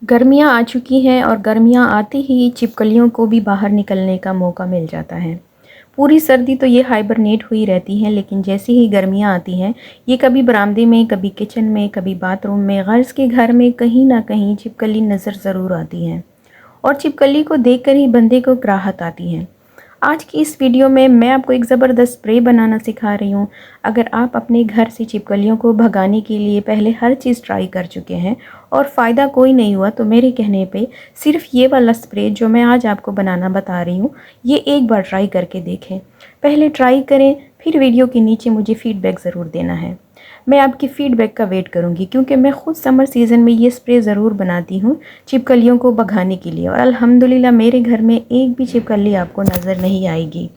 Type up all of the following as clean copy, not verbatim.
गर्मियाँ आ चुकी हैं और गर्मियाँ आते ही छिपकलियों को भी बाहर निकलने का मौका मिल जाता है। पूरी सर्दी तो ये हाइबरनेट हुई रहती हैं, लेकिन जैसे ही गर्मियाँ आती हैं, ये कभी बरामदे में, कभी किचन में, कभी बाथरूम में, गर्ल्स के घर में कहीं ना कहीं छिपकली नज़र ज़रूर आती हैं और छिपकली को देखकर ही बंदे को राहत आती है। आज की इस वीडियो में मैं आपको एक ज़बरदस्त स्प्रे बनाना सिखा रही हूँ। अगर आप अपने घर से छिपकलियों को भगाने के लिए पहले हर चीज़ ट्राई कर चुके हैं और फ़ायदा कोई नहीं हुआ, तो मेरे कहने पे सिर्फ ये वाला स्प्रे जो मैं आज आपको बनाना बता रही हूँ, ये एक बार ट्राई करके देखें। पहले ट्राई करें, फिर वीडियो के नीचे मुझे फ़ीडबैक ज़रूर देना है। मैं आपकी फ़ीडबैक का वेट करूँगी, क्योंकि मैं ख़ुद समर सीज़न में ये स्प्रे ज़रूर बनाती हूँ छिपकलियों को भगाने के लिए, और अल्हम्दुलिल्लाह मेरे घर में एक भी छिपकली आपको नज़र नहीं आएगी।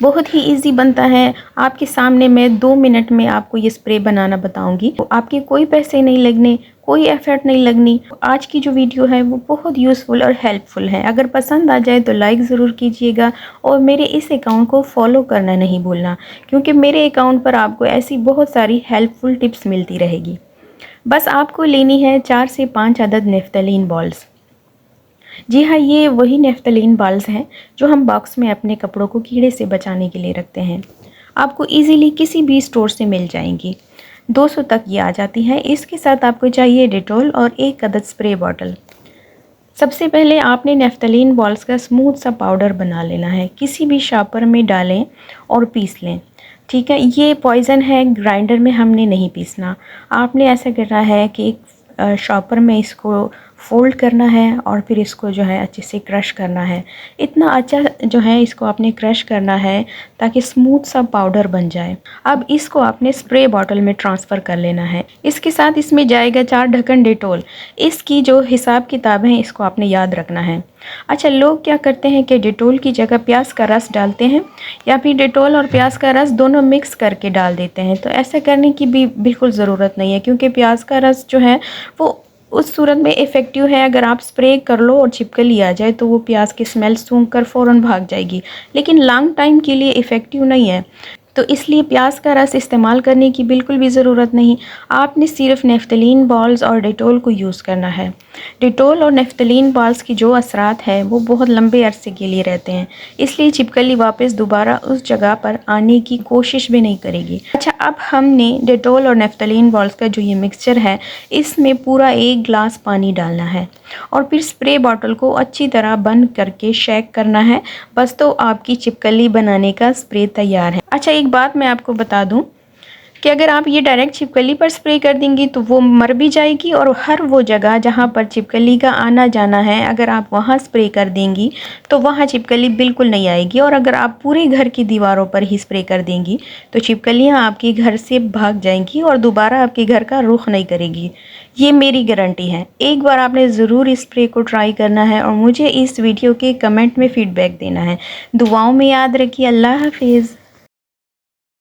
बहुत ही इजी बनता है। आपके सामने मैं 2 मिनट में आपको ये स्प्रे बनाना बताऊंगी। आपके कोई पैसे नहीं लगने, कोई एफर्ट नहीं लगनी। आज की जो वीडियो है वो बहुत यूज़फुल और हेल्पफुल है। अगर पसंद आ जाए तो लाइक ज़रूर कीजिएगा और मेरे इस अकाउंट को फॉलो करना नहीं भूलना, क्योंकि मेरे अकाउंट पर आपको ऐसी बहुत सारी हेल्पफुल टिप्स मिलती रहेगी। बस आपको लेनी है 4 से 5 अदद नेफ्थलीन बॉल्स। जी हाँ, ये वही नेफ्थलीन बॉल्स हैं जो हम बॉक्स में अपने कपड़ों को कीड़े से बचाने के लिए रखते हैं। आपको इजीली किसी भी स्टोर से मिल जाएंगी। 200 तक ये आ जाती हैं। इसके साथ आपको चाहिए डेटॉल और 1 अदद स्प्रे बॉटल। सबसे पहले आपने नेफ्थलीन बॉल्स का स्मूथ सा पाउडर बना लेना है। किसी भी शॉपर में डालें और पीस लें। ठीक है, ये पॉइज़न है, ग्राइंडर में हमने नहीं पीसना। आपने ऐसा करना है कि एक शॉपर में इसको फ़ोल्ड करना है और फिर इसको जो है अच्छे से क्रश करना है। इतना अच्छा जो है इसको आपने क्रश करना है ताकि स्मूथ सा पाउडर बन जाए। अब इसको आपने स्प्रे बॉटल में ट्रांसफ़र कर लेना है। इसके साथ इसमें जाएगा 4 ढक्कन डेटॉल। इसकी जो हिसाब किताब है इसको आपने याद रखना है। अच्छा, लोग क्या करते हैं कि डेटॉल की जगह प्याज का रस डालते हैं, या फिर डेटॉल और प्याज का रस दोनों मिक्स करके डाल देते हैं। तो ऐसा करने की भी बिल्कुल ज़रूरत नहीं है, क्योंकि प्याज का रस जो है वो उस सूरत में इफ़ेक्टिव है। अगर आप स्प्रे कर लो और छिपकली आ जाए तो वो प्याज की स्मेल सूंघ कर फ़ौरन भाग जाएगी, लेकिन लॉन्ग टाइम के लिए इफ़ेक्टिव नहीं है। तो इसलिए प्याज का रस इस्तेमाल करने की बिल्कुल भी ज़रूरत नहीं। आपने सिर्फ नेफ्थलीन बॉल्स और डेटॉल को यूज़ करना है। डेटॉल और नेफ्थलीन बॉल्स की जो असरात है वो बहुत लंबे अरसे के लिए रहते हैं, इसलिए छिपकली वापस दोबारा उस जगह पर आने की कोशिश भी नहीं करेगी। अच्छा, अब हमने डेटॉल और नेफ्थलीन बॉल्स का जो ये मिक्सचर है, इसमें पूरा 1 गिलास पानी डालना है और फिर स्प्रे बॉटल को अच्छी तरह बंद करके शेक करना है। बस, तो आपकी छिपकली बनाने का स्प्रे तैयार है। अच्छा, एक बात मैं आपको बता दूं कि अगर आप ये डायरेक्ट छिपकली पर स्प्रे कर देंगी तो वो मर भी जाएगी, और हर वो जगह जहाँ पर छिपकली का आना जाना है, अगर आप वहाँ स्प्रे कर देंगी तो वहाँ छिपकली बिल्कुल नहीं आएगी। और अगर आप पूरे घर की दीवारों पर ही स्प्रे कर देंगी तो छिपकलियाँ आपके घर से भाग जाएंगी और दोबारा आपके घर का रुख नहीं करेगी। ये मेरी गारंटी है। एक बार आपने ज़रूर इस स्प्रे को ट्राई करना है और मुझे इस वीडियो के कमेंट में फ़ीडबैक देना है। दुआओं में याद रखिए। अल्लाह हाफिज़।